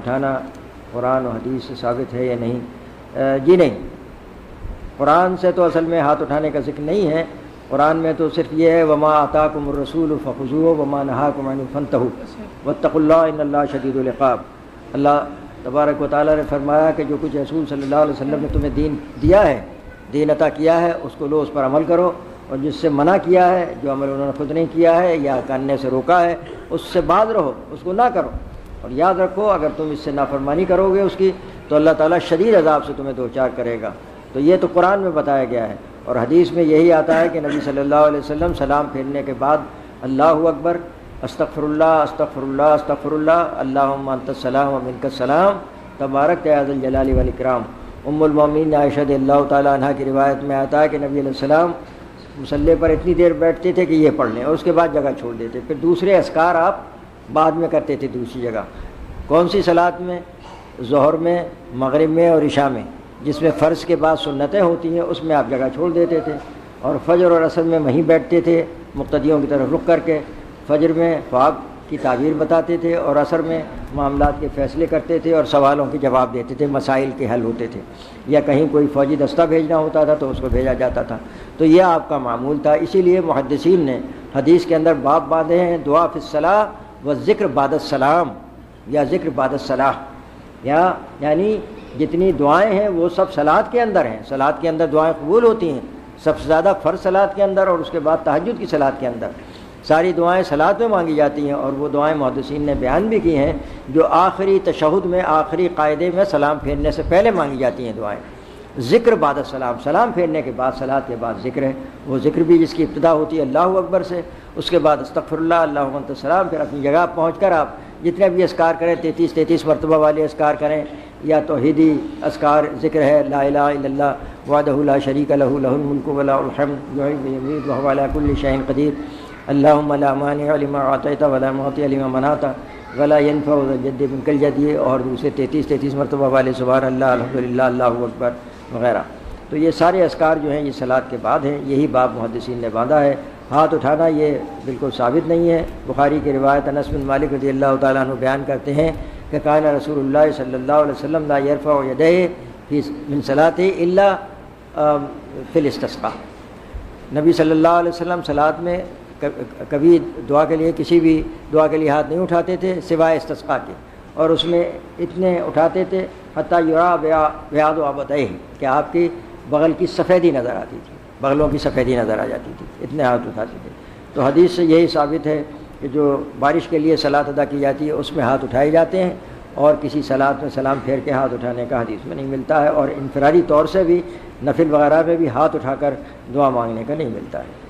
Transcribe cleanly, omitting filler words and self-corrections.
اٹھانا قرآن و حدیث سے ثابت ہے یا نہیں؟ جی نہیں، قرآن سے تو اصل میں ہاتھ اٹھانے کا ذکر نہیں ہے. قرآن میں تو صرف یہ ہے وما آتاکم الرسول فخذوہ وما نہاکم عنہ فانتہوا واتقوا اللہ ان اللہ شدید العقاب. اللہ تبارک و تعالیٰ نے فرمایا کہ جو کچھ رسول صلی اللہ علیہ وسلم نے تمہیں دین دیا ہے، دین عطا کیا ہے، اس کو لو، اس پر عمل کرو، اور جس سے منع کیا ہے، جو عمل انہوں نے خود نہیں کیا ہے یا کرنے سے روکا ہے، اس سے باز رہو، اس کو نہ کرو. اور یاد رکھو اگر تم اس سے نافرمانی کرو گے اس کی تو اللہ تعالیٰ شدید عذاب سے تمہیں دوچار کرے گا. تو یہ تو قرآن میں بتایا گیا ہے. اور حدیث میں یہی آتا ہے کہ نبی صلی اللہ علیہ وسلم سلام پھیرنے کے بعد اللہ اکبر، استغفر اللہ استغفر اللہ استغفر اللہ، اللہم انت السلام و منک السلام تبارک یا ذا الجلال والاکرام. ام المومنین عائشہ رضی اللہ تعالیٰ عنہ کی روایت میں آتا ہے کہ نبی علیہ السلام مصلی پر اتنی دیر بیٹھتے تھے کہ یہ پڑھ لیں اور اس کے بعد جگہ چھوڑ دیتے. پھر دوسرے اذکار آپ بعد میں کرتے تھے دوسری جگہ. کون سی صلاۃ میں؟ ظہر میں، مغرب میں اور عشاء میں، جس میں فرض کے بعد سنتیں ہوتی ہیں اس میں آپ جگہ چھوڑ دیتے تھے. اور فجر اور عصر میں وہیں بیٹھتے تھے مقتدیوں کی طرف رخ کر کے. فجر میں خواب کی تعبیر بتاتے تھے اور عصر میں معاملات کے فیصلے کرتے تھے اور سوالوں کے جواب دیتے تھے، مسائل کے حل ہوتے تھے. یا کہیں کوئی فوجی دستہ بھیجنا ہوتا تھا تو اس کو بھیجا جاتا تھا. تو یہ آپ کا معمول تھا. اسی لیے محدثین نے حدیث کے اندر باب باندھے ہیں دعا فی الصلاۃ و ذکر بعد السلام یا ذکر بعد الصلاۃ، یعنی جتنی دعائیں ہیں وہ سب صلاۃ کے اندر ہیں. صلاۃ کے اندر دعائیں قبول ہوتی ہیں سب سے زیادہ فرض صلاۃ کے اندر اور اس کے بعد تہجد کی صلاۃ کے اندر. ساری دعائیں صلاۃ میں مانگی جاتی ہیں اور وہ دعائیں محدثین نے بیان بھی کی ہیں جو آخری تشہد میں، آخری قاعدے میں سلام پھیرنے سے پہلے مانگی جاتی ہیں دعائیں. ذکر بعد السلام، سلام پھیرنے کے بعد صلاۃ کے بعد ذکر ہے. وہ ذکر بھی جس کی ابتدا ہوتی ہے اللہ اکبر سے، اس کے بعد استغفر اللہ، اللہم انت السلام. پھر اپنی جگہ پہنچ کر آپ جتنے بھی اذکار کریں، 33 مرتبہ والے اذکار کریں، یا توحیدی اذکار ذکر ہے لا الہ الا اللہ وحدہ لا شریک لہ لہ الملک و لہ الحمد یحیی و یمیت وہو علی کل شیء قدیر. اللہم لا مانع لما اعطیت ولا معطی لما منعت ولا ينفع ذا الجد منک الجد. اور دوسرے 33 مرتبہ والے سبحان اللہ، الحمدللہ، اللہ اکبر وغیرہ. تو یہ سارے اذکار جو ہیں یہ صلاۃ کے بعد ہیں. یہی باب محدثین نے باندھا ہے. ہاتھ اٹھانا یہ بالکل ثابت نہیں ہے. بخاری کی روایت انس بن مالک رضی اللہ تعالیٰ عنہ بیان کرتے ہیں کہ کان رسول اللہ صلی اللہ علیہ وسلم لا یرفع یدیہ فی من صلاۃہ الا فی الاستسقاء. نبی صلی اللہ علیہ وسلم صلاۃ میں کبھی دعا کے لیے، کسی بھی دعا کے لیے ہاتھ نہیں اٹھاتے تھے سوائے استسقاء کے. اور اس میں اتنے اٹھاتے تھے حتیٰ یرا بیاض عبدیہ، کہ آپ کی بغل کی سفیدی نظر آتی تھی، بغلوں کی سفیدی نظر آ جاتی تھی، اتنے ہاتھ اٹھاتے تھے. تو حدیث سے یہی ثابت ہے کہ جو بارش کے لیے صلاۃ ادا کی جاتی ہے اس میں ہاتھ اٹھائے جاتے ہیں، اور کسی صلاۃ میں سلام پھیر کے ہاتھ اٹھانے کا حدیث میں نہیں ملتا ہے. اور انفرادی طور سے بھی نفل وغیرہ میں بھی ہاتھ اٹھا کر دعا مانگنے کا نہیں ملتا ہے.